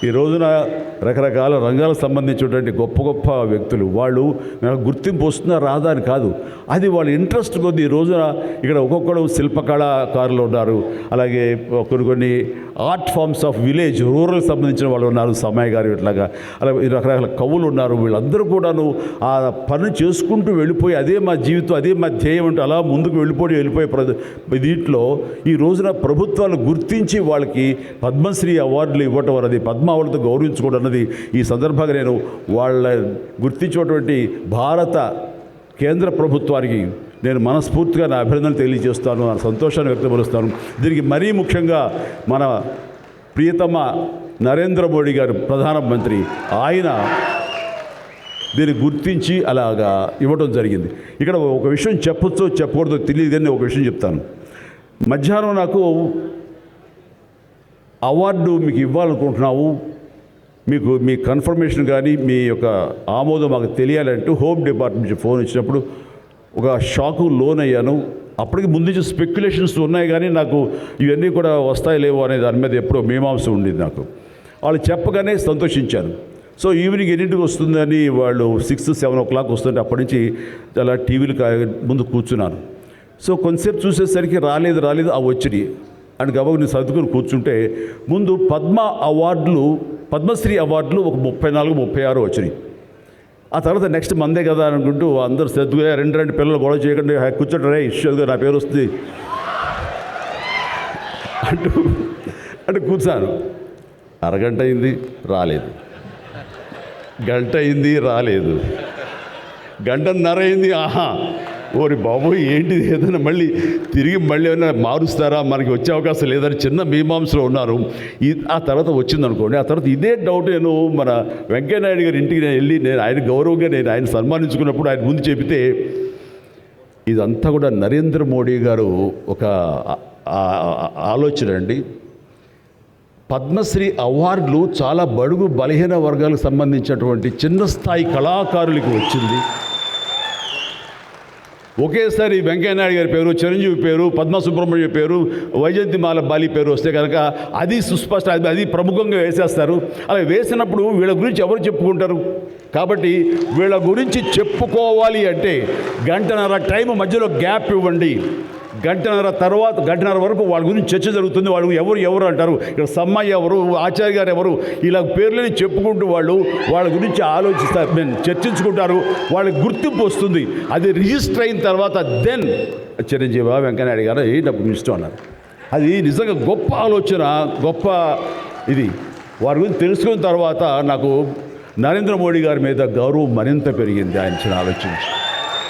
ఈ రోజున రకరకాల రంగాలకు సంబంధించినటువంటి గొప్ప గొప్ప వ్యక్తులు వాళ్ళు నాకు గుర్తింపు వస్తుందా రాదా అని కాదు, అది వాళ్ళ ఇంట్రెస్ట్ కొద్ది. ఈ రోజున ఇక్కడ ఒక్కొక్కడు శిల్పకళాకారులు ఉన్నారు, అలాగే కొన్ని art forms of village rural సంబంధించిన వాళ్ళు ఉన్నారు, సమయ గారు ఇట్లాగా అలాగే రకరకాల కవులు ఉన్నారు. వీళ్ళందరూ కూడాను ఆ పని చేసుకుంటూ వెళ్ళిపోయి అదే మా జీవితం, అదే మా ధ్యేయం అంటూ అలా ముందుకు వెళ్ళిపోయే దీంట్లో ఈ రోజున ప్రభుత్వాలు గుర్తించి వాళ్ళకి పద్మశ్రీ అవార్డులు ఇవ్వటం అన్నది, పద్మ అవార్డులతో గౌరవించుకోవడం అన్నది ఈ సందర్భంగా నేను వాళ్ళ గుర్తించినటువంటి భారత కేంద్ర ప్రభుత్వానికి నేను మనస్ఫూర్తిగా నా అభినందనలు తెలియజేస్తాను, నా సంతోషాన్ని వ్యక్తపరుస్తాను. దీనికి మరీ ముఖ్యంగా మన ప్రియతమ నరేంద్ర మోడీ గారు ప్రధానమంత్రి, ఆయన దీన్ని గుర్తించి అలాగా ఇవ్వడం జరిగింది. ఇక్కడ ఒక విషయం చెప్పొచ్చో చెప్పకూడదో తెలియదు, కానీ ఒక విషయం చెప్తాను. మధ్యాహ్నం నాకు అవార్డు మీకు ఇవ్వాలనుకుంటున్నాము, మీకు మీ కన్ఫర్మేషన్ కానీ మీ యొక్క ఆమోదం మాకు తెలియాలంటూ హోమ్ డిపార్ట్మెంట్ నుంచి ఫోన్ ఇచ్చినప్పుడు ఒక షాకు లోన్ అయ్యాను. అప్పటికి ముందు నుంచి స్పెక్యులేషన్స్ ఉన్నాయి, కానీ నాకు ఇవన్నీ కూడా వస్తాయి లేవో అనే దాని మీద ఎప్పుడో మీమాంస ఉండింది నాకు. వాళ్ళు చెప్పగానే సంతోషించాను. సో ఈవినింగ్ ఎన్నింటికి వస్తుందని వాళ్ళు 6-7 o'clock వస్తుంటే అప్పటి నుంచి అలా టీవీలు ముందు కూర్చున్నాను. సో కొంతసేపు చూసేసరికి రాలేదు ఆ వచ్చినాయి అని గబగబా నేను సర్దుకుని కూర్చుంటే ముందు పద్మశ్రీ అవార్డులు ఒక 34-36 వచ్చినాయి. ఆ తర్వాత నెక్స్ట్ మందే కదా అనుకుంటూ అందరూ సర్దుగా రెండు పిల్లలు గొడవ చేయకుండా కూర్చోటరే ఇష్యూగా నా పేరు వస్తుంది అంటూ కూర్చాను. అరగంట అయింది రాలేదు, గంట అయింది రాలేదు, గంటన్నర అయింది. ఓరి బాబు ఏంటిది, ఏదైనా తిరిగి ఏమైనా మారుస్తారా, మనకి వచ్చే అవకాశం లేదని చిన్న మీమాంసలో ఉన్నారు. ఆ తర్వాత వచ్చిందనుకోండి. ఆ తర్వాత ఇదే డౌట్ నేను మన వెంకయ్యనాయుడు గారి ఇంటికి నేను ఆయన గౌరవంగా ఆయన సన్మానించుకున్నప్పుడు ఆయన ముందు చెబితే, ఇదంతా కూడా నరేంద్ర మోడీ గారు ఒక ఆలోచన అండి. పద్మశ్రీ అవార్డులు చాలా బడుగు బలహీన వర్గాలకు సంబంధించినటువంటి చిన్న స్థాయి కళాకారులకు వచ్చింది. ఒకేసారి వెంకయ్యనాయుడు గారి పేరు, చిరంజీవి పేరు, పద్మ సుబ్రహ్మణ్యం పేరు, వైజయంతిమాల బాలి పేరు వస్తే కనుక అది సుస్పష్ట, అది ప్రముఖంగా వేసేస్తారు. అలా వేసినప్పుడు వీళ్ళ గురించి ఎవరు చెప్పుకుంటారు? కాబట్టి వీళ్ళ గురించి చెప్పుకోవాలి అంటే గంటన్నర టైం మధ్యలో గ్యాప్ ఇవ్వండి. గంటన్నర వరకు వాళ్ళ గురించి చర్చ జరుగుతుంది. వాళ్ళు ఎవరు అంటారు, ఇక్కడ సమ్మయ్య ఎవరు, ఆచార్య గారు ఎవరు, ఇలా పేర్లని చెప్పుకుంటూ వాళ్ళ గురించి ఆలోచిస్తారు, చర్చించుకుంటారు. వాళ్ళకి గుర్తింపు వస్తుంది. అది రిజిస్టర్ అయిన తర్వాత దెన్ చిరంజీవి వెంకయ్యనాయుడు గారు ఏంటప్పుడు ఇష్టం అన్నారు. అది నిజంగా గొప్ప ఆలోచన, గొప్ప ఇది. వారి గురించి తెలుసుకున్న తర్వాత నాకు నరేంద్ర మోడీ గారి మీద గౌరవం మరింత పెరిగింది ఆయన ఆలోచించి.